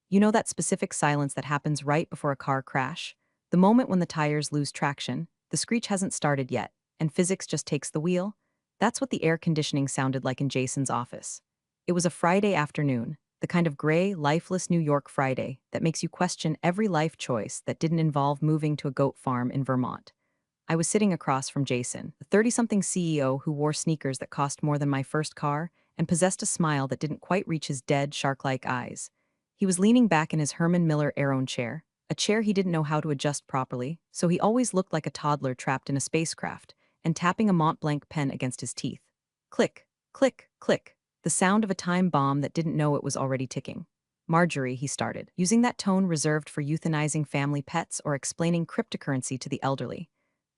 You know that specific silence that happens right before a car crash? The moment when the tires lose traction, the screech hasn't started yet, and physics just takes the wheel? That's what the air conditioning sounded like in Jason's office. It was a Friday afternoon, the kind of gray, lifeless New York Friday that makes you question every life choice that didn't involve moving to a goat farm in Vermont. I was sitting across from Jason, a 30-something CEO who wore sneakers that cost more than my first car and possessed a smile that didn't quite reach his dead, shark-like eyes. He was leaning back in his Herman Miller Aeron chair, a chair he didn't know how to adjust properly, so he always looked like a toddler trapped in a spacecraft, and tapping a Mont Blanc pen against his teeth. Click, click, click, the sound of a time bomb that didn't know it was already ticking. Marjorie, he started, using that tone reserved for euthanizing family pets or explaining cryptocurrency to the elderly.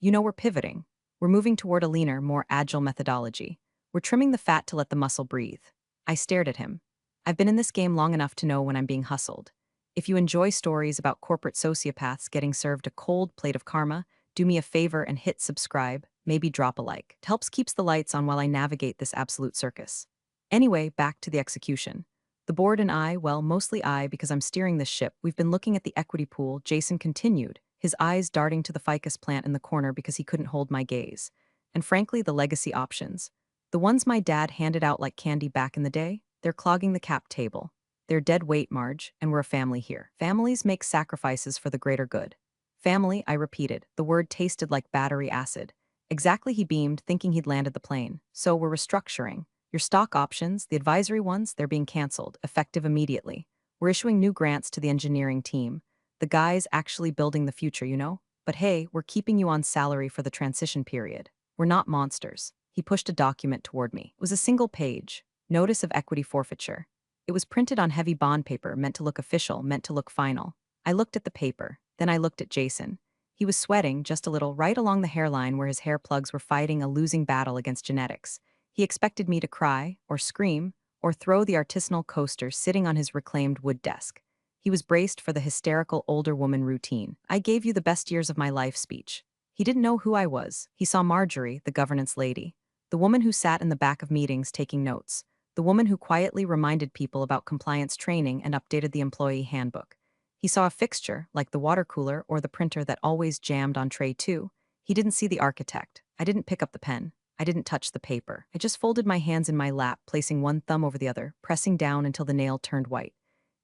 You know, we're pivoting. We're moving toward a leaner, more agile methodology. We're trimming the fat to let the muscle breathe. I stared at him. I've been in this game long enough to know when I'm being hustled. If you enjoy stories about corporate sociopaths getting served a cold plate of karma, do me a favor and hit subscribe, maybe drop a like. It helps keeps the lights on while I navigate this absolute circus. Anyway, back to the execution. The board and I, well, mostly I because I'm steering this ship, we've been looking at the equity pool, Jason continued, his eyes darting to the ficus plant in the corner because he couldn't hold my gaze. And frankly, the legacy options. The ones my dad handed out like candy back in the day, they're clogging the cap table. They're dead weight, Marge, and we're a family here. Families make sacrifices for the greater good. Family, I repeated. The word tasted like battery acid. Exactly, he beamed, thinking he'd landed the plane. So we're restructuring. Your stock options, the advisory ones, they're being canceled, effective immediately. We're issuing new grants to the engineering team. The guys actually building the future, you know? But hey, we're keeping you on salary for the transition period. We're not monsters. He pushed a document toward me. It was a single page. Notice of equity forfeiture. It was printed on heavy bond paper, meant to look official, meant to look final. I looked at the paper. Then I looked at Jason. He was sweating, just a little, right along the hairline where his hair plugs were fighting a losing battle against genetics. He expected me to cry, or scream, or throw the artisanal coaster sitting on his reclaimed wood desk. He was braced for the hysterical older woman routine. I gave you the best years of my life speech. He didn't know who I was. He saw Marjorie, the governance lady. The woman who sat in the back of meetings taking notes. The woman who quietly reminded people about compliance training and updated the employee handbook. He saw a fixture, like the water cooler or the printer that always jammed on tray 2. He didn't see the architect. I didn't pick up the pen. I didn't touch the paper. I just folded my hands in my lap, placing one thumb over the other, pressing down until the nail turned white.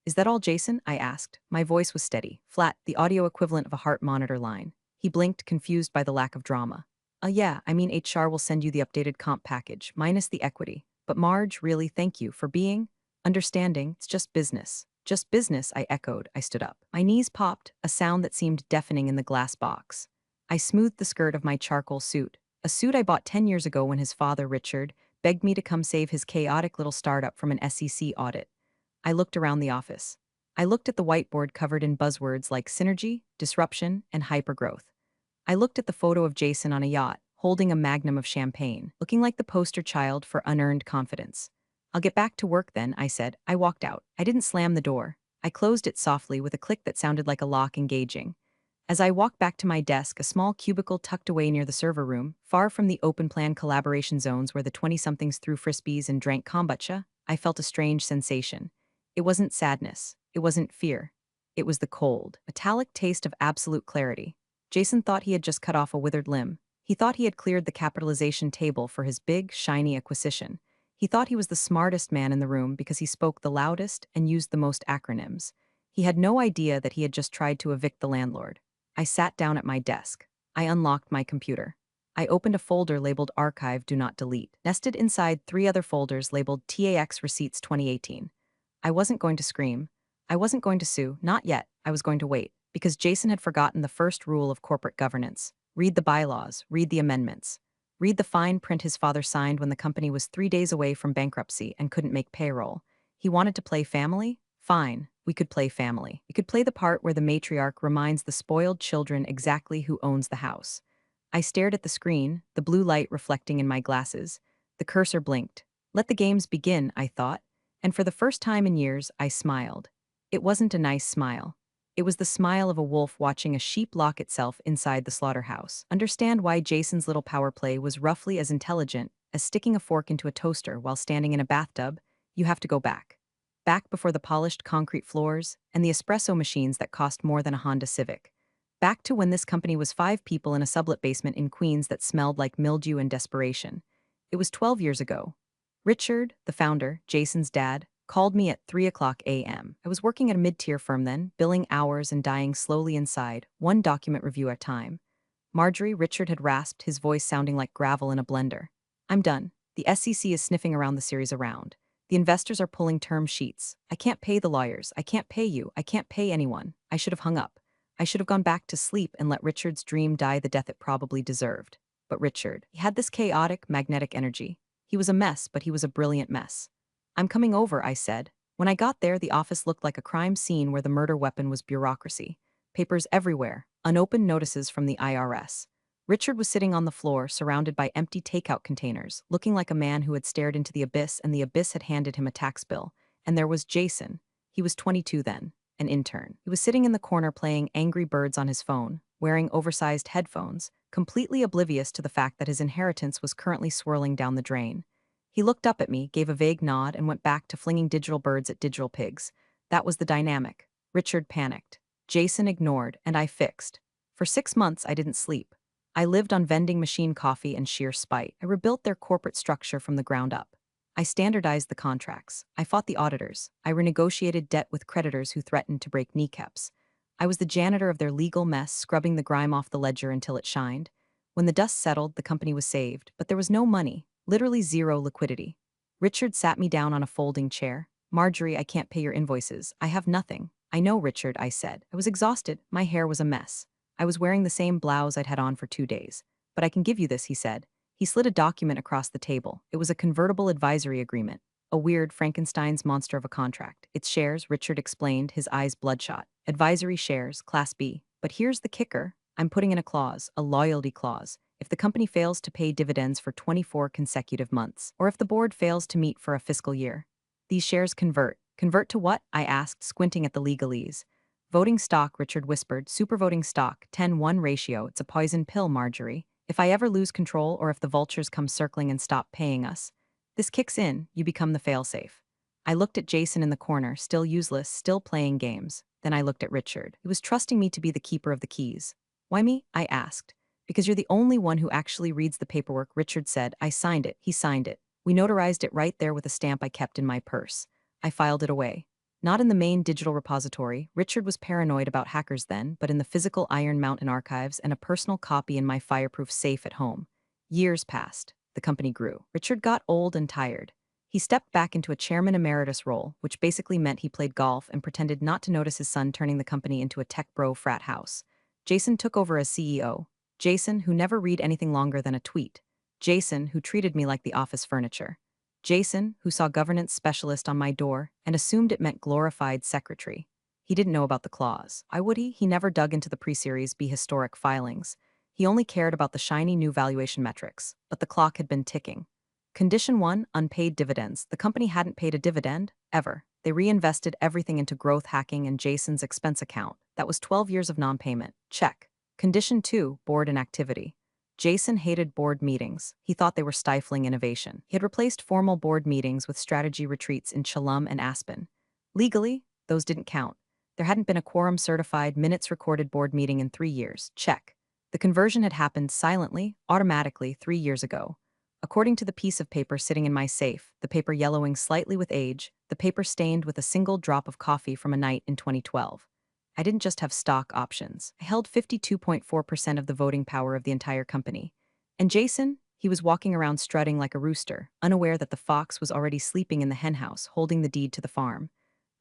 Is that all, Jason? I asked. My voice was steady, flat, the audio equivalent of a heart monitor line. He blinked, confused by the lack of drama. Yeah, I mean HR will send you the updated comp package, minus the equity. But Marge, really, thank you for being understanding. It's just business. Just business, I echoed. I stood up. My knees popped, a sound that seemed deafening in the glass box. I smoothed the skirt of my charcoal suit, a suit I bought 10 years ago when his father, Richard, begged me to come save his chaotic little startup from an SEC audit. I looked around the office. I looked at the whiteboard covered in buzzwords like synergy, disruption, and hypergrowth. I looked at the photo of Jason on a yacht, holding a magnum of champagne, looking like the poster child for unearned confidence. I'll get back to work then, I said. I walked out. I didn't slam the door. I closed it softly with a click that sounded like a lock engaging. As I walked back to my desk, a small cubicle tucked away near the server room, far from the open-plan collaboration zones where the 20-somethings threw frisbees and drank kombucha, I felt a strange sensation. It wasn't sadness. It wasn't fear. It was the cold, metallic taste of absolute clarity. Jason thought he had just cut off a withered limb. He thought he had cleared the capitalization table for his big, shiny acquisition. He thought he was the smartest man in the room because he spoke the loudest and used the most acronyms. He had no idea that he had just tried to evict the landlord. I sat down at my desk. I unlocked my computer. I opened a folder labeled Archive Do Not Delete, nested inside 3 other folders labeled TAX Receipts 2018. I wasn't going to scream. I wasn't going to sue, not yet. I was going to wait, because Jason had forgotten the first rule of corporate governance. Read the bylaws, read the amendments. Read the fine print his father signed when the company was 3 days away from bankruptcy and couldn't make payroll. He wanted to play family? Fine, we could play family. We could play the part where the matriarch reminds the spoiled children exactly who owns the house. I stared at the screen, the blue light reflecting in my glasses. The cursor blinked. Let the games begin, I thought. And for the first time in years, I smiled. It wasn't a nice smile. It was the smile of a wolf watching a sheep lock itself inside the slaughterhouse. Understand why Jason's little power play was roughly as intelligent as sticking a fork into a toaster while standing in a bathtub? You have to go back. Back before the polished concrete floors and the espresso machines that cost more than a Honda Civic. Back to when this company was 5 people in a sublet basement in Queens that smelled like mildew and desperation. It was 12 years ago. Richard, the founder, Jason's dad, called me at 3 o'clock a.m. I was working at a mid-tier firm then, billing hours and dying slowly inside, one document review at a time. Marjorie, Richard had rasped, his voice sounding like gravel in a blender. I'm done. The SEC is sniffing around the series around. The investors are pulling term sheets. I can't pay the lawyers. I can't pay you. I can't pay anyone. I should have hung up. I should have gone back to sleep and let Richard's dream die the death it probably deserved. But Richard, he had this chaotic, magnetic energy. He was a mess, but he was a brilliant mess. I'm coming over, I said. When I got there, the office looked like a crime scene where the murder weapon was bureaucracy. Papers everywhere, unopened notices from the IRS. Richard was sitting on the floor, surrounded by empty takeout containers, looking like a man who had stared into the abyss and the abyss had handed him a tax bill. And there was Jason. He was 22 then, an intern. He was sitting in the corner playing Angry Birds on his phone, wearing oversized headphones, completely oblivious to the fact that his inheritance was currently swirling down the drain. He looked up at me, gave a vague nod, and went back to flinging digital birds at digital pigs. That was the dynamic. Richard panicked. Jason ignored, and I fixed. For 6 months, I didn't sleep. I lived on vending machine coffee and sheer spite. I rebuilt their corporate structure from the ground up. I standardized the contracts. I fought the auditors. I renegotiated debt with creditors who threatened to break kneecaps. I was the janitor of their legal mess, scrubbing the grime off the ledger until it shined. When the dust settled, the company was saved, but there was no money, literally zero liquidity. Richard sat me down on a folding chair. Marjorie, I can't pay your invoices. I have nothing. I know, Richard, I said. I was exhausted. My hair was a mess. I was wearing the same blouse I'd had on for 2 days. But I can give you this, he said. He slid a document across the table. It was a convertible advisory agreement. A weird Frankenstein's monster of a contract. Its shares, Richard explained, his eyes bloodshot. Advisory shares, Class B. But here's the kicker. I'm putting in a clause, a loyalty clause. If the company fails to pay dividends for 24 consecutive months, or if the board fails to meet for a fiscal year, these shares convert. Convert to what? I asked, squinting at the legalese. Voting stock, Richard whispered. Super voting stock, 10-1 ratio. It's a poison pill, Marjorie. If I ever lose control or if the vultures come circling and stop paying us, this kicks in, you become the failsafe. I looked at Jason in the corner, still useless, still playing games. Then I looked at Richard. He was trusting me to be the keeper of the keys. Why me? I asked. Because you're the only one who actually reads the paperwork, Richard said. I signed it. He signed it. We notarized it right there with a stamp I kept in my purse. I filed it away. Not in the main digital repository. Richard was paranoid about hackers then, but in the physical Iron Mountain archives and a personal copy in my fireproof safe at home. Years passed. The company grew. Richard got old and tired. He stepped back into a chairman emeritus role, which basically meant he played golf and pretended not to notice his son turning the company into a tech bro frat house. Jason took over as CEO. Jason, who never read anything longer than a tweet. Jason, who treated me like the office furniture. Jason, who saw governance specialist on my door and assumed it meant glorified secretary. He didn't know about the clause. Why would he? He never dug into the pre-series B historic filings. He only cared about the shiny new valuation metrics, but the clock had been ticking. Condition 1, unpaid dividends. The company hadn't paid a dividend, ever. They reinvested everything into growth hacking and Jason's expense account. That was 12 years of non-payment. Check. Condition 2, board inactivity. Jason hated board meetings. He thought they were stifling innovation. He had replaced formal board meetings with strategy retreats in Chalum and Aspen. Legally, those didn't count. There hadn't been a quorum-certified, minutes-recorded board meeting in 3 years. Check. The conversion had happened silently, automatically, 3 years ago. According to the piece of paper sitting in my safe, the paper yellowing slightly with age, the paper stained with a single drop of coffee from a night in 2012. I didn't just have stock options. I held 52.4% of the voting power of the entire company. And Jason, he was walking around strutting like a rooster, unaware that the fox was already sleeping in the henhouse, holding the deed to the farm.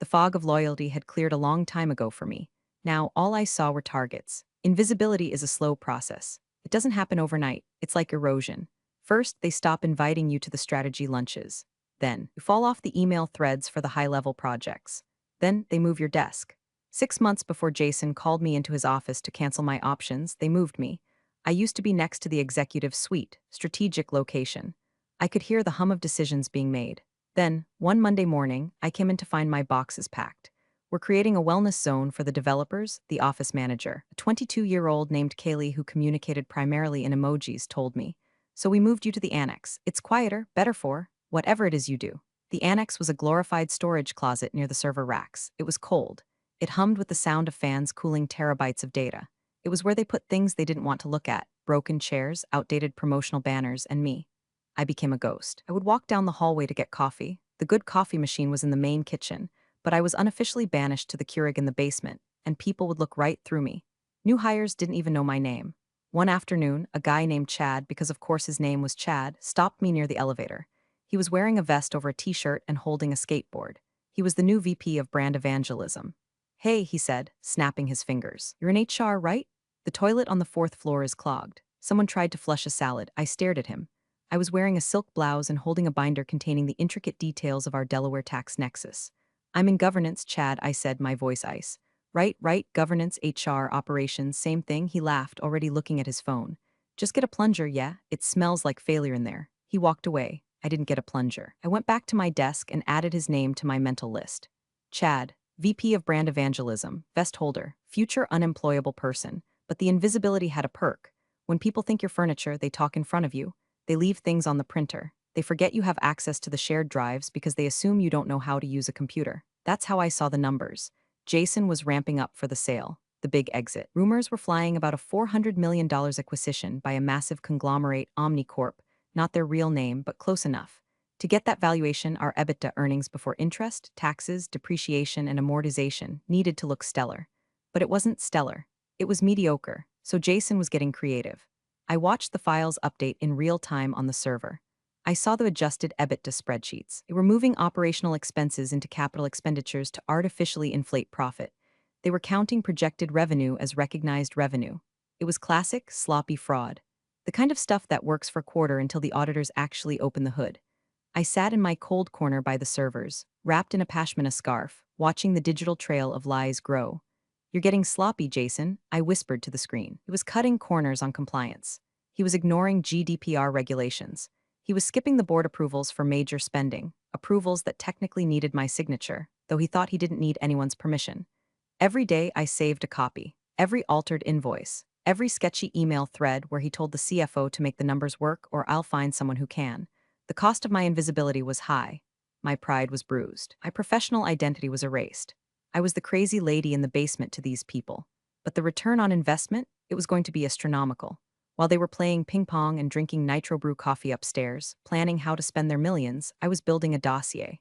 The fog of loyalty had cleared a long time ago for me. Now, all I saw were targets. Invisibility is a slow process. It doesn't happen overnight. It's like erosion. First, they stop inviting you to the strategy lunches. Then, you fall off the email threads for the high-level projects. Then, they move your desk. 6 months before Jason called me into his office to cancel my options, they moved me. I used to be next to the executive suite, strategic location. I could hear the hum of decisions being made. Then, one Monday morning, I came in to find my boxes packed. We're creating a wellness zone for the developers, the office manager. A 22-year-old named Kaylee who communicated primarily in emojis told me. So we moved you to the annex. It's quieter, better for whatever it is you do. The annex was a glorified storage closet near the server racks. It was cold. It hummed with the sound of fans cooling terabytes of data. It was where they put things they didn't want to look at: broken chairs, outdated promotional banners, and me. I became a ghost. I would walk down the hallway to get coffee. The good coffee machine was in the main kitchen, but I was unofficially banished to the Keurig in the basement, and people would look right through me. New hires didn't even know my name. One afternoon, a guy named Chad, because of course his name was Chad, stopped me near the elevator. He was wearing a vest over a t-shirt and holding a skateboard. He was the new VP of brand evangelism. "Hey," he said, snapping his fingers. "You're in HR, right? The toilet on the fourth floor is clogged. Someone tried to flush a salad." I stared at him. I was wearing a silk blouse and holding a binder containing the intricate details of our Delaware tax nexus. "I'm in governance, Chad," I said, my voice ice. Right, governance, HR, operations, same thing," he laughed, already looking at his phone. "Just get a plunger, yeah? It smells like failure in there." He walked away. I didn't get a plunger. I went back to my desk and added his name to my mental list. Chad, VP of Brand Evangelism, vest holder, future unemployable person. But the invisibility had a perk. When people think you're furniture, they talk in front of you. They leave things on the printer. They forget you have access to the shared drives because they assume you don't know how to use a computer. That's how I saw the numbers. Jason was ramping up for the sale, the big exit. Rumors were flying about a $400 million acquisition by a massive conglomerate, Omnicorp, not their real name, but close enough. To get that valuation, our EBITDA, earnings before interest, taxes, depreciation, and amortization, needed to look stellar. But it wasn't stellar. It was mediocre, so Jason was getting creative. I watched the files update in real time on the server. I saw the adjusted EBITDA spreadsheets. They were moving operational expenses into capital expenditures to artificially inflate profit. They were counting projected revenue as recognized revenue. It was classic, sloppy fraud. The kind of stuff that works for a quarter until the auditors actually open the hood. I sat in my cold corner by the servers, wrapped in a pashmina scarf, watching the digital trail of lies grow. "You're getting sloppy, Jason," I whispered to the screen. He was cutting corners on compliance. He was ignoring GDPR regulations. He was skipping the board approvals for major spending, approvals that technically needed my signature, though he thought he didn't need anyone's permission. Every day I saved a copy, every altered invoice, every sketchy email thread where he told the CFO to make the numbers work or I'll find someone who can. The cost of my invisibility was high. My pride was bruised. My professional identity was erased. I was the crazy lady in the basement to these people. But the return on investment, it was going to be astronomical. While they were playing ping pong and drinking nitro brew coffee upstairs, planning how to spend their millions, I was building a dossier.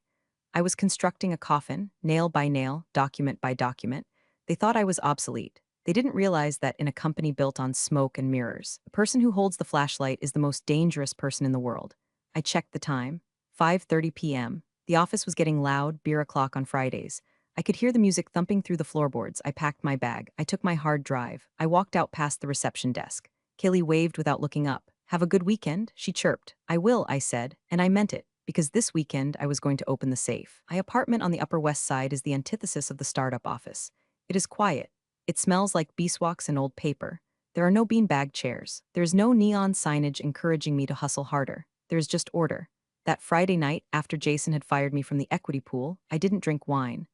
I was constructing a coffin, nail by nail, document by document. They thought I was obsolete. They didn't realize that in a company built on smoke and mirrors, the person who holds the flashlight is the most dangerous person in the world. I checked the time. 5:30 p.m. The office was getting loud, beer o'clock on Fridays. I could hear the music thumping through the floorboards. I packed my bag. I took my hard drive. I walked out past the reception desk. Kaylee waved without looking up. "Have a good weekend," she chirped. "I will," I said, and I meant it, because this weekend I was going to open the safe. My apartment on the Upper West Side is the antithesis of the startup office. It is quiet. It smells like beeswax and old paper. There are no beanbag chairs. There is no neon signage encouraging me to hustle harder. There is just order. That Friday night, after Jason had fired me from the equity pool, I didn't drink wine.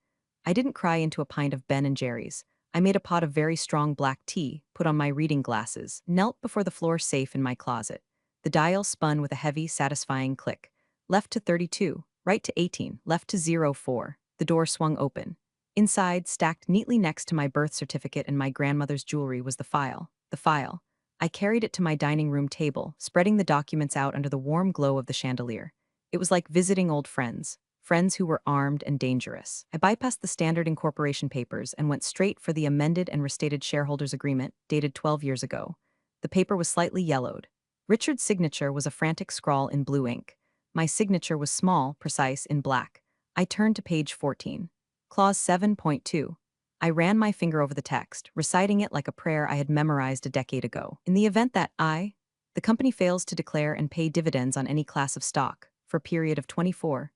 I didn't cry into a pint of Ben& Jerry's. I made a pot of very strong black tea, put on my reading glasses, knelt before the floor safe in my closet. The dial spun with a heavy, satisfying click. Left to 32, right to 18, left to 04. The door swung open. Inside, stacked neatly next to my birth certificate and my grandmother's jewelry, was the file. The file. I carried it to my dining room table, spreading the documents out under the warm glow of the chandelier. It was like visiting old friends. Friends who were armed and dangerous. I bypassed the standard incorporation papers and went straight for the amended and restated shareholders agreement, dated 12 years ago. The paper was slightly yellowed. Richard's signature was a frantic scrawl in blue ink. My signature was small, precise, in black. I turned to page 14. Clause 7.2. I ran my finger over the text, reciting it like a prayer I had memorized a decade ago. In the event that the company fails to declare and pay dividends on any class of stock for a period of 24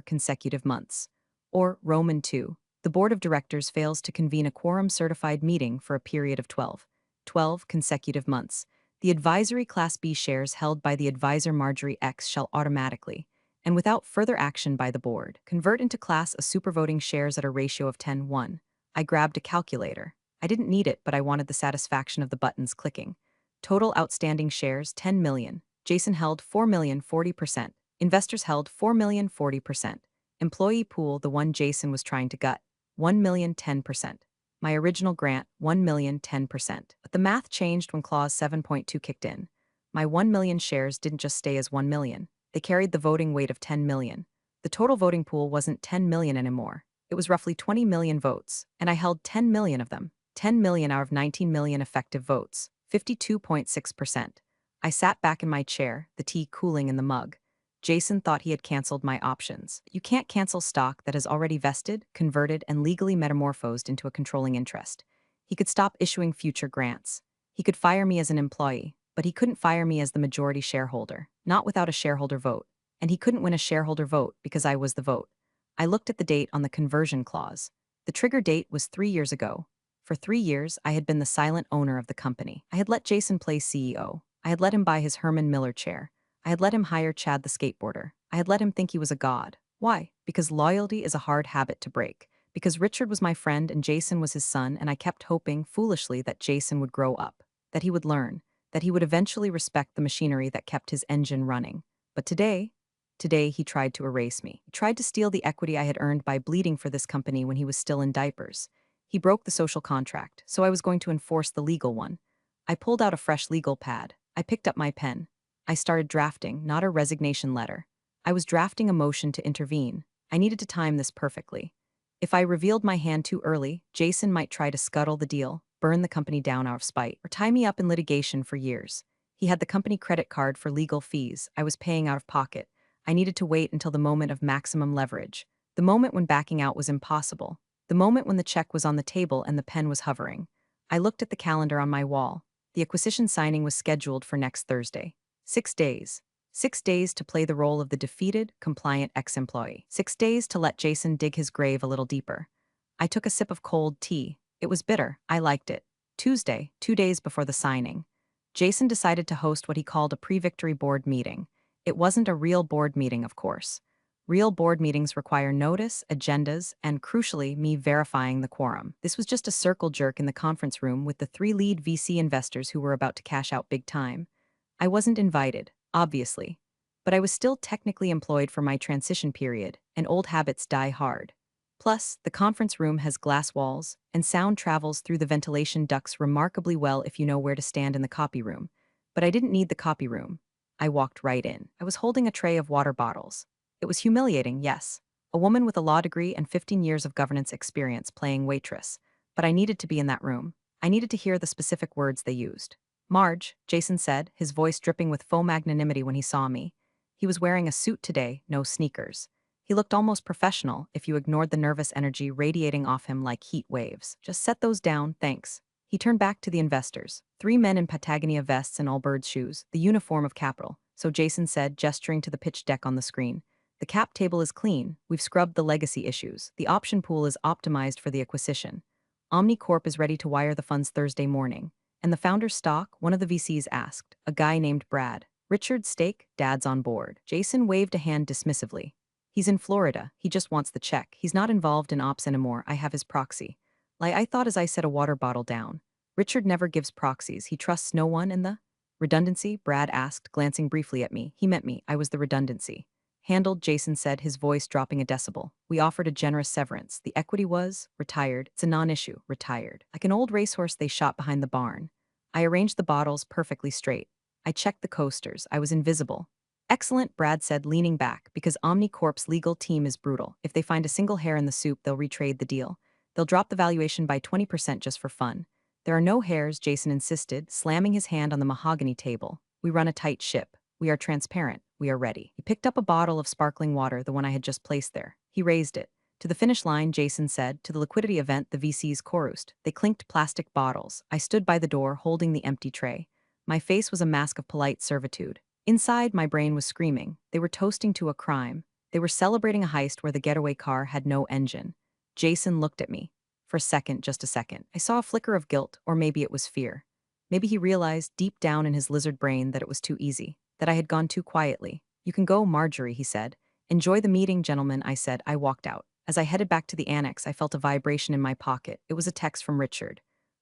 consecutive months. Or, Roman 2, the board of directors fails to convene a quorum-certified meeting for a period of 12 consecutive months. The advisory Class B shares held by the advisor Marjorie X shall automatically, and without further action by the board, convert into Class A supervoting shares at a ratio of 10:1. I grabbed a calculator. I didn't need it, but I wanted the satisfaction of the buttons clicking. Total outstanding shares, 10 million. Jason held 4,040%. Investors held 4,040%. Employee pool, the one Jason was trying to gut, 1,010%. My original grant, 1,010%. But the math changed when Clause 7.2 kicked in. My 1 million shares didn't just stay as 1 million. They carried the voting weight of 10 million. The total voting pool wasn't 10 million anymore. It was roughly 20 million votes, and I held 10 million of them. 10 million out of 19 million effective votes, 52.6%. I sat back in my chair, the tea cooling in the mug. Jason thought he had canceled my options. You can't cancel stock that has already vested, converted, and legally metamorphosed into a controlling interest. He could stop issuing future grants. He could fire me as an employee, but he couldn't fire me as the majority shareholder, not without a shareholder vote. And he couldn't win a shareholder vote because I was the vote. I looked at the date on the conversion clause. The trigger date was 3 years ago. For 3 years, I had been the silent owner of the company. I had let Jason play CEO. I had let him buy his Herman Miller chair. I had let him hire Chad the skateboarder. I had let him think he was a god. Why? Because loyalty is a hard habit to break. Because Richard was my friend and Jason was his son, and I kept hoping, foolishly, that Jason would grow up, that he would learn, that he would eventually respect the machinery that kept his engine running. But today he tried to erase me. He tried to steal the equity I had earned by bleeding for this company when he was still in diapers. He broke the social contract, so I was going to enforce the legal one. I pulled out a fresh legal pad. I picked up my pen. I started drafting, not a resignation letter. I was drafting a motion to intervene. I needed to time this perfectly. If I revealed my hand too early, Jason might try to scuttle the deal, burn the company down out of spite, or tie me up in litigation for years. He had the company credit card for legal fees I was paying out of pocket. I needed to wait until the moment of maximum leverage, the moment when backing out was impossible, the moment when the check was on the table and the pen was hovering. I looked at the calendar on my wall. The acquisition signing was scheduled for next Thursday. 6 days. 6 days to play the role of the defeated, compliant ex-employee. 6 days to let Jason dig his grave a little deeper. I took a sip of cold tea. It was bitter. I liked it. Tuesday, 2 days before the signing, Jason decided to host what he called a pre-victory board meeting. It wasn't a real board meeting, of course. Real board meetings require notice, agendas, and, crucially, me verifying the quorum. This was just a circle jerk in the conference room with the 3 lead VC investors who were about to cash out big time. I wasn't invited, obviously, but I was still technically employed for my transition period, and old habits die hard. Plus, the conference room has glass walls, and sound travels through the ventilation ducts remarkably well if you know where to stand in the copy room. But I didn't need the copy room. I walked right in. I was holding a tray of water bottles. It was humiliating, yes. A woman with a law degree and 15 years of governance experience playing waitress. But I needed to be in that room. I needed to hear the specific words they used. Marge, Jason said, his voice dripping with faux magnanimity when he saw me. He was wearing a suit today, no sneakers. He looked almost professional if you ignored the nervous energy radiating off him like heat waves. Just set those down, thanks. He turned back to the investors. 3 men in Patagonia vests and all-bird shoes, the uniform of capital. So Jason said, gesturing to the pitch deck on the screen. The cap table is clean. We've scrubbed the legacy issues. The option pool is optimized for the acquisition. OmniCorp is ready to wire the funds Thursday morning. And the founder's stock, one of the VCs asked, a guy named Brad. Richard's stake, Dad's on board. Jason waved a hand dismissively. He's in Florida. He just wants the check. He's not involved in ops anymore. I have his proxy. I thought as I set a water bottle down. Richard never gives proxies. He trusts no one in the redundancy, Brad asked, glancing briefly at me. He meant me. I was the redundancy. Handled, Jason said, his voice dropping a decibel. We offered a generous severance. The equity was retired. It's a non-issue. Retired. Like an old racehorse they shot behind the barn. I arranged the bottles perfectly straight. I checked the coasters. I was invisible. Excellent, Brad said, leaning back, because OmniCorp's legal team is brutal. If they find a single hair in the soup, they'll retrade the deal. They'll drop the valuation by 20% just for fun. There are no hairs, Jason insisted, slamming his hand on the mahogany table. We run a tight ship. We are transparent. We are ready. He picked up a bottle of sparkling water, the one I had just placed there. He raised it. To the finish line, Jason said, to the liquidity event the VCs chorused. They clinked plastic bottles. I stood by the door, holding the empty tray. My face was a mask of polite servitude. Inside, my brain was screaming. They were toasting to a crime. They were celebrating a heist where the getaway car had no engine. Jason looked at me. For a second, just a second. I saw a flicker of guilt, or maybe it was fear. Maybe he realized, deep down in his lizard brain, that it was too easy, that I had gone too quietly. You can go, Marjorie, he said. Enjoy the meeting, gentlemen, I said. I walked out. As I headed back to the annex, I felt a vibration in my pocket. It was a text from Richard.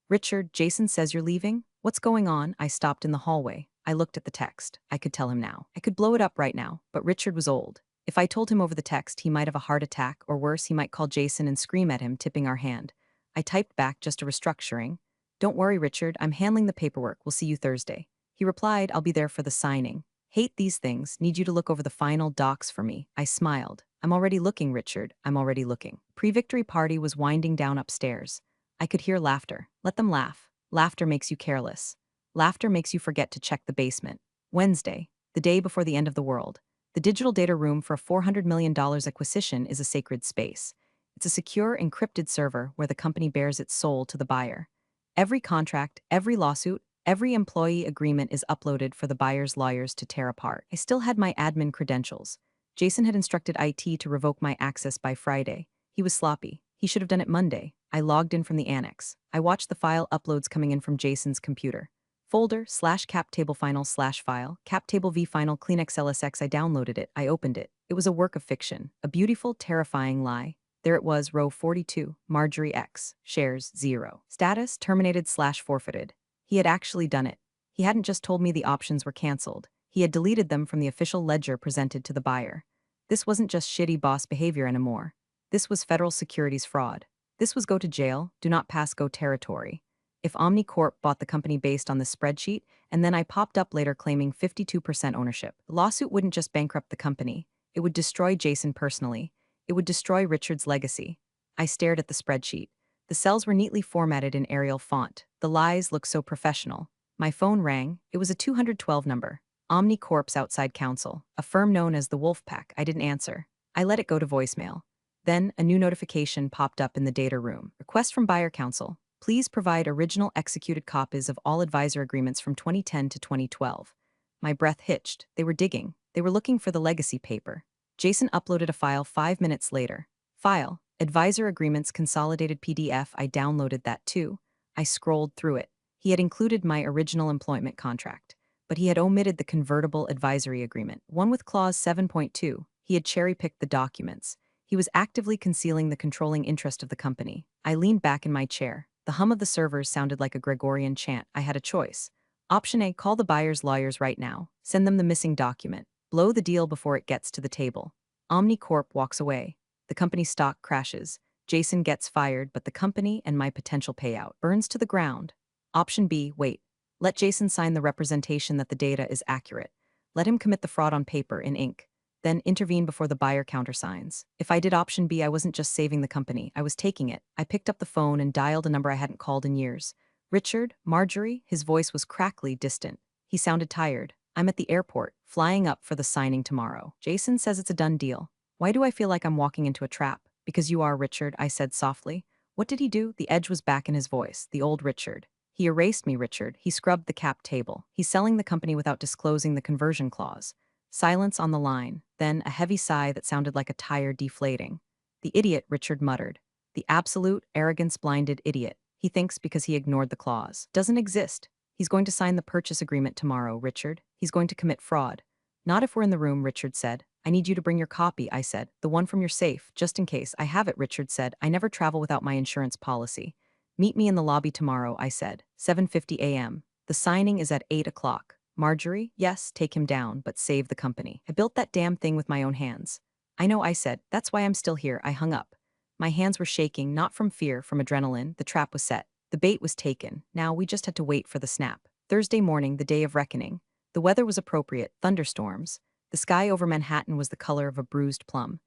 Richard, Jason says you're leaving? What's going on? I stopped in the hallway. I looked at the text. I could tell him now. I could blow it up right now, but Richard was old. If I told him over the text, he might have a heart attack, or worse, he might call Jason and scream at him, tipping our hand. I typed back just a restructuring. Don't worry, Richard, I'm handling the paperwork. We'll see you Thursday. He replied, I'll be there for the signing. Hate these things. Need you to look over the final docs for me. I smiled. I'm already looking, Richard. I'm already looking. Pre-victory party was winding down upstairs. I could hear laughter. Let them laugh. Laughter makes you careless. Laughter makes you forget to check the basement. Wednesday, the day before the end of the world. The digital data room for a $400 million acquisition is a sacred space. It's a secure, encrypted server where the company bears its soul to the buyer. Every contract, every lawsuit, every employee agreement is uploaded for the buyer's lawyers to tear apart. I still had my admin credentials. Jason had instructed IT to revoke my access by Friday. He was sloppy. He should have done it Monday. I logged in from the annex. I watched the file uploads coming in from Jason's computer. Folder / cap table final / file, cap table v final Kleenex LSX. I downloaded it. I opened it. It was a work of fiction, a beautiful, terrifying lie. There it was, row 42, Marjorie X, shares 0. Status terminated / forfeited. He had actually done it. He hadn't just told me the options were canceled. He had deleted them from the official ledger presented to the buyer. This wasn't just shitty boss behavior anymore. This was federal securities fraud. This was go to jail, do not pass go territory. If Omnicorp bought the company based on this spreadsheet, and then I popped up later claiming 52% ownership, the lawsuit wouldn't just bankrupt the company. It would destroy Jason personally. It would destroy Richard's legacy. I stared at the spreadsheet. The cells were neatly formatted in Arial font. The lies looked so professional. My phone rang. It was a 212 number. Omnicorp's outside counsel, a firm known as the Wolfpack. I didn't answer. I let it go to voicemail. Then, a new notification popped up in the data room. Request from buyer counsel. Please provide original executed copies of all advisor agreements from 2010 to 2012. My breath hitched. They were digging. They were looking for the legacy paper. Jason uploaded a file 5 minutes later. File, advisor agreements consolidated PDF. I downloaded that too. I scrolled through it. He had included my original employment contract, but he had omitted the convertible advisory agreement, one with clause 7.2. He had cherry-picked the documents. He was actively concealing the controlling interest of the company. I leaned back in my chair. The hum of the servers sounded like a Gregorian chant. I had a choice. Option A, call the buyer's lawyers right now. Send them the missing document. Blow the deal before it gets to the table. Omnicorp walks away. The company's stock crashes. Jason gets fired, but the company and my potential payout burns to the ground. Option B, wait. Let Jason sign the representation that the data is accurate. Let him commit the fraud on paper in ink. Then intervene before the buyer countersigns. If I did option B, I wasn't just saving the company, I was taking it. I picked up the phone and dialed a number I hadn't called in years. Richard? Marjorie? His voice was crackly, distant. He sounded tired. I'm at the airport, flying up for the signing tomorrow. Jason says it's a done deal. Why do I feel like I'm walking into a trap? Because you are, Richard, I said softly. What did he do? The edge was back in his voice, the old Richard. He erased me, Richard. He scrubbed the cap table. He's selling the company without disclosing the conversion clause. Silence on the line, then a heavy sigh that sounded like a tire deflating. The idiot, Richard muttered. The absolute, arrogance-blinded idiot. He thinks because he ignored the clause. Doesn't exist. He's going to sign the purchase agreement tomorrow, Richard. He's going to commit fraud. Not if we're in the room, Richard said. I need you to bring your copy, I said. The one from your safe, just in case. I have it, Richard said. I never travel without my insurance policy. Meet me in the lobby tomorrow, I said. 7:50 a.m. The signing is at 8 o'clock. Marjorie? Yes, take him down, but save the company. I built that damn thing with my own hands. I know, I said. That's why I'm still here. I hung up. My hands were shaking, not from fear, from adrenaline. The trap was set. The bait was taken. Now we just had to wait for the snap. Thursday morning, the day of reckoning. The weather was appropriate, thunderstorms. The sky over Manhattan was the color of a bruised plum.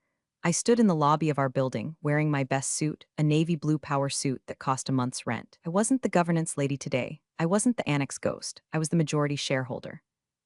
I stood in the lobby of our building, wearing my best suit, a navy blue power suit that cost a month's rent. I wasn't the governance lady today. I wasn't the annex ghost. I was the majority shareholder.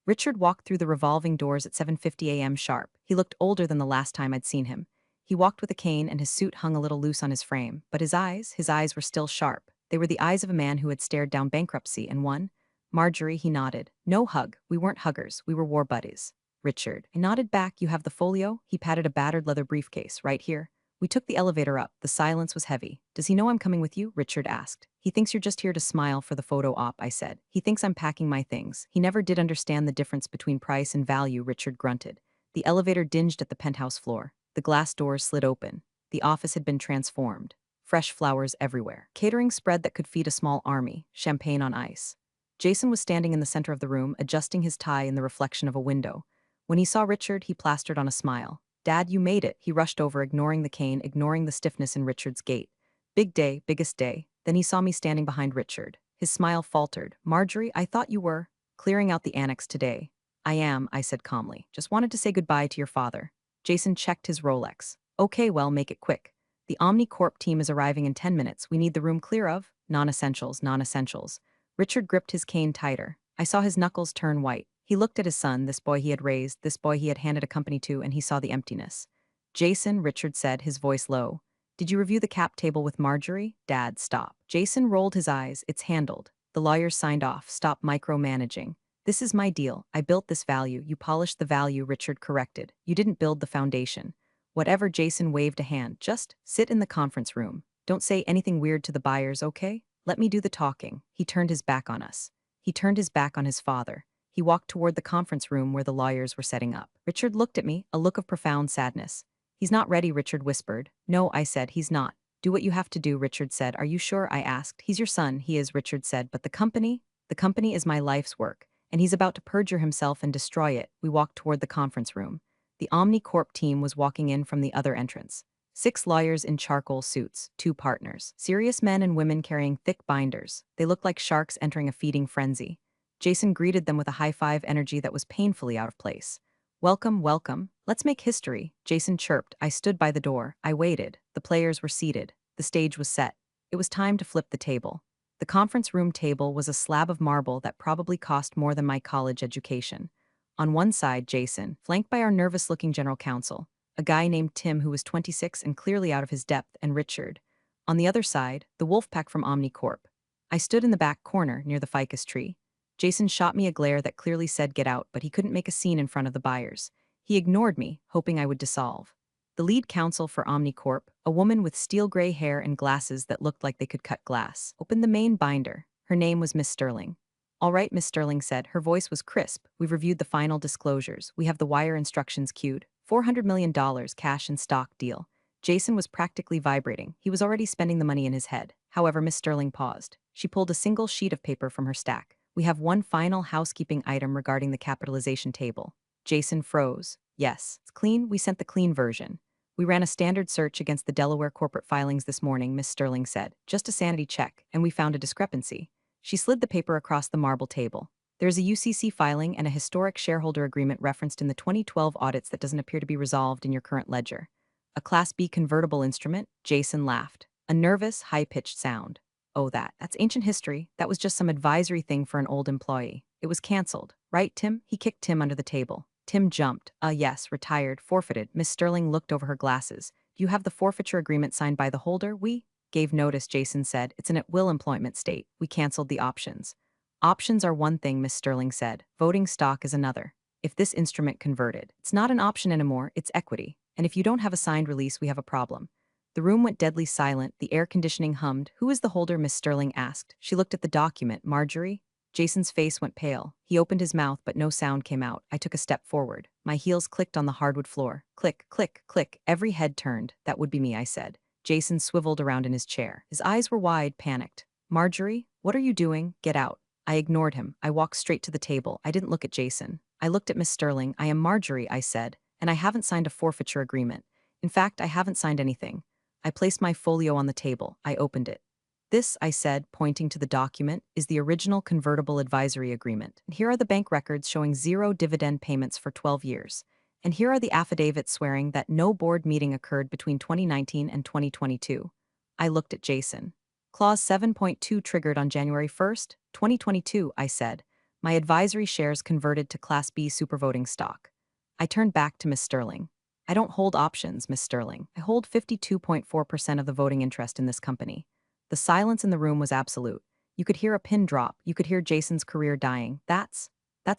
Richard walked through the revolving doors at 7:50 a.m. sharp. He looked older than the last time I'd seen him. He walked with a cane and his suit hung a little loose on his frame, but his eyes were still sharp. They were the eyes of a man who had stared down bankruptcy and won. Marjorie, he nodded. No hug. We weren't huggers. We were war buddies. Richard. I nodded back. You have the folio? He patted a battered leather briefcase. Right here. We took the elevator up. The silence was heavy. Does he know I'm coming with you? Richard asked. He thinks you're just here to smile for the photo op, I said. He thinks I'm packing my things. He never did understand the difference between price and value, Richard grunted. The elevator dinged at the penthouse floor. The glass doors slid open. The office had been transformed. Fresh flowers everywhere. Catering spread that could feed a small army. Champagne on ice. Jason was standing in the center of the room, adjusting his tie in the reflection of a window. When he saw Richard, he plastered on a smile. "Dad, you made it." He rushed over, ignoring the cane, ignoring the stiffness in Richard's gait. "Big day, biggest day." Then he saw me standing behind Richard. His smile faltered. "Marjorie, I thought you were clearing out the annex today." "I am," I said calmly. "Just wanted to say goodbye to your father." Jason checked his Rolex. "Okay, well, make it quick. The OmniCorp team is arriving in 10 minutes. We need the room clear of non-essentials, non-essentials." Richard gripped his cane tighter. I saw his knuckles turn white. He looked at his son, this boy he had raised, this boy he had handed a company to, and he saw the emptiness. "Jason," Richard said, his voice low. "Did you review the cap table with Marjorie?" "Dad, stop." Jason rolled his eyes. "It's handled. The lawyers signed off. Stop micromanaging. This is my deal. I built this value. You polished the value," Richard corrected. "You didn't build the foundation." Whatever, Jason waved a hand. "Just sit in the conference room. Don't say anything weird to the buyers, okay? Let me do the talking." He turned his back on us. He turned his back on his father. He walked toward the conference room where the lawyers were setting up. Richard looked at me, a look of profound sadness. "He's not ready," Richard whispered. "No," I said, "he's not." "Do what you have to do," Richard said. "Are you sure?" I asked. "He's your son." "He is," Richard said. "But the company? The company is my life's work, and he's about to perjure himself and destroy it." We walked toward the conference room. The OmniCorp team was walking in from the other entrance. 6 lawyers in charcoal suits, 2 partners. Serious men and women carrying thick binders. They looked like sharks entering a feeding frenzy. Jason greeted them with a high-five energy that was painfully out of place. "Welcome, welcome. Let's make history," Jason chirped. I stood by the door. I waited. The players were seated. The stage was set. It was time to flip the table. The conference room table was a slab of marble that probably cost more than my college education. On one side, Jason, flanked by our nervous-looking general counsel, a guy named Tim who was 26 and clearly out of his depth, and Richard. On the other side, the wolf pack from OmniCorp. I stood in the back corner, near the ficus tree. Jason shot me a glare that clearly said get out, but he couldn't make a scene in front of the buyers. He ignored me, hoping I would dissolve. The lead counsel for OmniCorp, a woman with steel-gray hair and glasses that looked like they could cut glass, opened the main binder. Her name was Miss Sterling. "All right," Miss Sterling said. Her voice was crisp. "We've reviewed the final disclosures. We have the wire instructions queued. $400 million cash and stock deal." Jason was practically vibrating. He was already spending the money in his head. However, Miss Sterling paused. She pulled a single sheet of paper from her stack. "We have one final housekeeping item regarding the capitalization table." Jason froze. "Yes, it's clean. We sent the clean version. We ran a standard search against the Delaware corporate filings this morning," Miss Sterling said. "Just a sanity check, and we found a discrepancy." She slid the paper across the marble table. "There's a UCC filing and a historic shareholder agreement referenced in the 2012 audits that doesn't appear to be resolved in your current ledger." "A Class B convertible instrument?" Jason laughed. A nervous, high-pitched sound. "Oh, that's ancient history. That was just some advisory thing for an old employee. It was canceled. Right, Tim?" He kicked Tim under the table. Tim jumped. Yes, retired, forfeited." Miss Sterling looked over her glasses. "Do you have the forfeiture agreement signed by the holder?" "We gave notice," Jason said. "It's an at-will employment state. We canceled the options." "Options are one thing," Miss Sterling said. "Voting stock is another. If this instrument converted, it's not an option anymore, it's equity. And if you don't have a signed release, we have a problem." The room went deadly silent. The air conditioning hummed. "Who is the holder?" Miss Sterling asked. She looked at the document. "Marjorie?" Jason's face went pale. He opened his mouth, but no sound came out. I took a step forward. My heels clicked on the hardwood floor. Click, click, click. Every head turned. "That would be me," I said. Jason swiveled around in his chair. His eyes were wide, panicked. "Marjorie, what are you doing? Get out." I ignored him. I walked straight to the table. I didn't look at Jason. I looked at Miss Sterling. "I am Marjorie," I said, "and I haven't signed a forfeiture agreement. In fact, I haven't signed anything." I placed my folio on the table. I opened it. "This," I said, pointing to the document, "is the original convertible advisory agreement. And here are the bank records showing 0 dividend payments for 12 years. And here are the affidavits swearing that no board meeting occurred between 2019 and 2022. I looked at Jason. "Clause 7.2 triggered on January 1st, 2022, I said. "My advisory shares converted to Class B supervoting stock." I turned back to Miss Sterling. "I don't hold options, Miss Sterling. I hold 52.4% of the voting interest in this company." The silence in the room was absolute. You could hear a pin drop. You could hear Jason's career dying. That's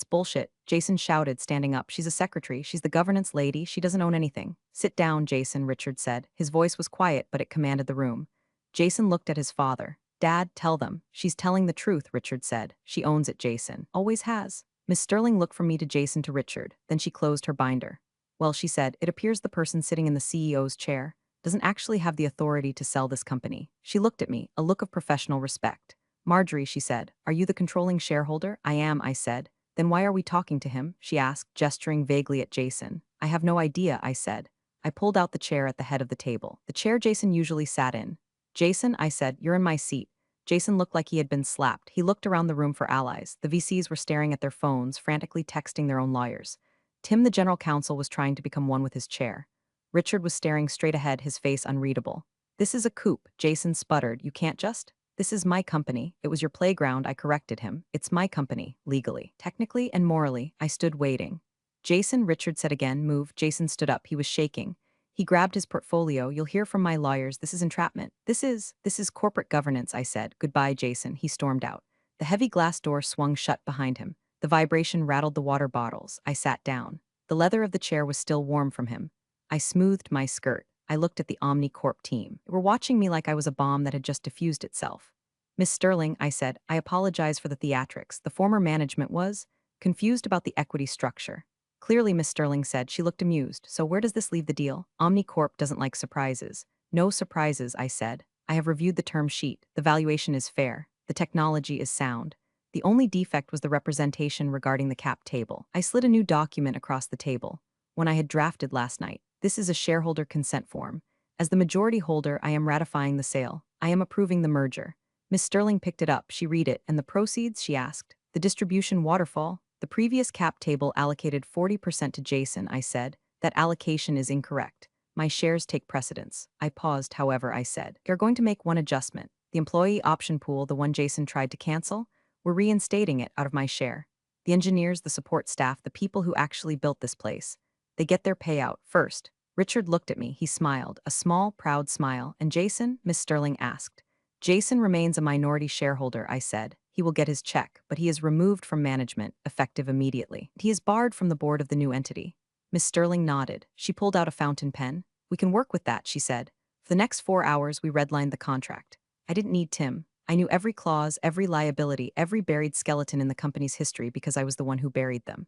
bullshit," Jason shouted, standing up. "She's a secretary. She's the governance lady. She doesn't own anything." "Sit down, Jason," Richard said. His voice was quiet, but it commanded the room. Jason looked at his father. "Dad, tell them." "She's telling the truth," Richard said. "She owns it, Jason. Always has." Miss Sterling looked from me to Jason to Richard. Then she closed her binder. "Well," she said, "it appears the person sitting in the CEO's chair doesn't actually have the authority to sell this company." She looked at me, a look of professional respect. Marjorie, she said, are you the controlling shareholder? I am, I said. Then why are we talking to him? She asked, gesturing vaguely at Jason. I have no idea, I said. I pulled out the chair at the head of the table, the chair Jason usually sat in. Jason, I said, you're in my seat. Jason looked like he had been slapped. He looked around the room for allies. The VCs were staring at their phones, frantically texting their own lawyers. Tim, the general counsel, was trying to become one with his chair. Richard was staring straight ahead, his face unreadable. This is a coup, Jason sputtered. You can't just? This is my company. It was your playground, I corrected him. It's my company, legally. Technically and morally, I stood waiting. Jason, Richard said again, move. Jason stood up. He was shaking. He grabbed his portfolio. You'll hear from my lawyers. This is entrapment. This is corporate governance, I said. Goodbye, Jason. He stormed out. The heavy glass door swung shut behind him. The vibration rattled the water bottles. I sat down. The leather of the chair was still warm from him. I smoothed my skirt. I looked at the OmniCorp team. They were watching me like I was a bomb that had just diffused itself. Miss Sterling, I said, I apologize for the theatrics. The former management was confused about the equity structure. Clearly, Miss Sterling said. She looked amused. So where does this leave the deal? OmniCorp doesn't like surprises. No surprises, I said. I have reviewed the term sheet. The valuation is fair. The technology is sound. The only defect was the representation regarding the cap table. I slid a new document across the table. One I had drafted last night. This is a shareholder consent form. As the majority holder, I am ratifying the sale. I am approving the merger. Miss Sterling picked it up. She read it. And the proceeds? She asked. The distribution waterfall? The previous cap table allocated 40% to Jason, I said. That allocation is incorrect. My shares take precedence. I paused, however, I said. You're going to make one adjustment. The employee option pool, the one Jason tried to cancel, we're reinstating it out of my share. The engineers, the support staff, the people who actually built this place. They get their payout first. Richard looked at me. He smiled, a small, proud smile. And Jason? Miss Sterling asked. Jason remains a minority shareholder, I said. He will get his check, but he is removed from management, effective immediately. He is barred from the board of the new entity. Miss Sterling nodded. She pulled out a fountain pen. We can work with that, she said. For the next 4 hours, we redlined the contract. I didn't need Tim. I knew every clause, every liability, every buried skeleton in the company's history because I was the one who buried them.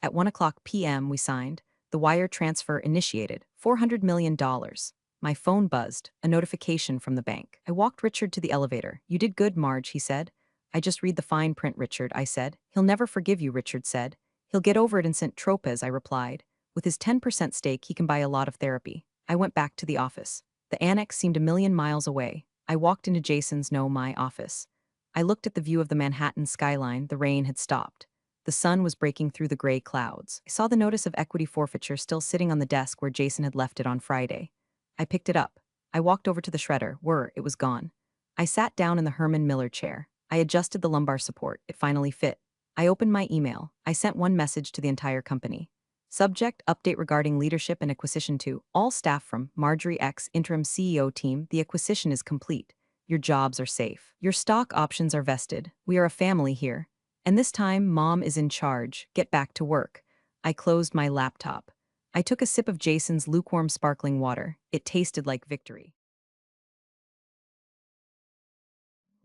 At 1:00 p.m., we signed. The wire transfer initiated. $400 million. My phone buzzed, a notification from the bank. I walked Richard to the elevator. You did good, Marge, he said. I just read the fine print, Richard, I said. He'll never forgive you, Richard said. He'll get over it in St. Tropez, I replied. With his 10% stake, he can buy a lot of therapy. I went back to the office. The annex seemed a million miles away. I walked into Jason's my office. I looked at the view of the Manhattan skyline. The rain had stopped. The sun was breaking through the gray clouds. I saw the notice of equity forfeiture still sitting on the desk where Jason had left it on Friday. I picked it up. I walked over to the shredder. It was gone. I sat down in the Herman Miller chair. I adjusted the lumbar support. It finally fit. I opened my email. I sent one message to the entire company. Subject, update regarding leadership and acquisition to all staff from Marjorie X interim CEO team. The acquisition is complete. Your jobs are safe. Your stock options are vested. We are a family here. And this time, Mom is in charge. Get back to work. I closed my laptop. I took a sip of Jason's lukewarm sparkling water. It tasted like victory.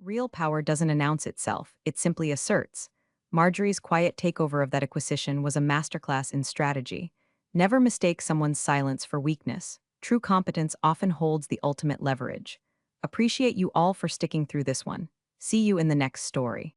Real power doesn't announce itself, it simply asserts. Marjorie's quiet takeover of that acquisition was a masterclass in strategy. Never mistake someone's silence for weakness. True competence often holds the ultimate leverage. Appreciate you all for sticking through this one. See you in the next story.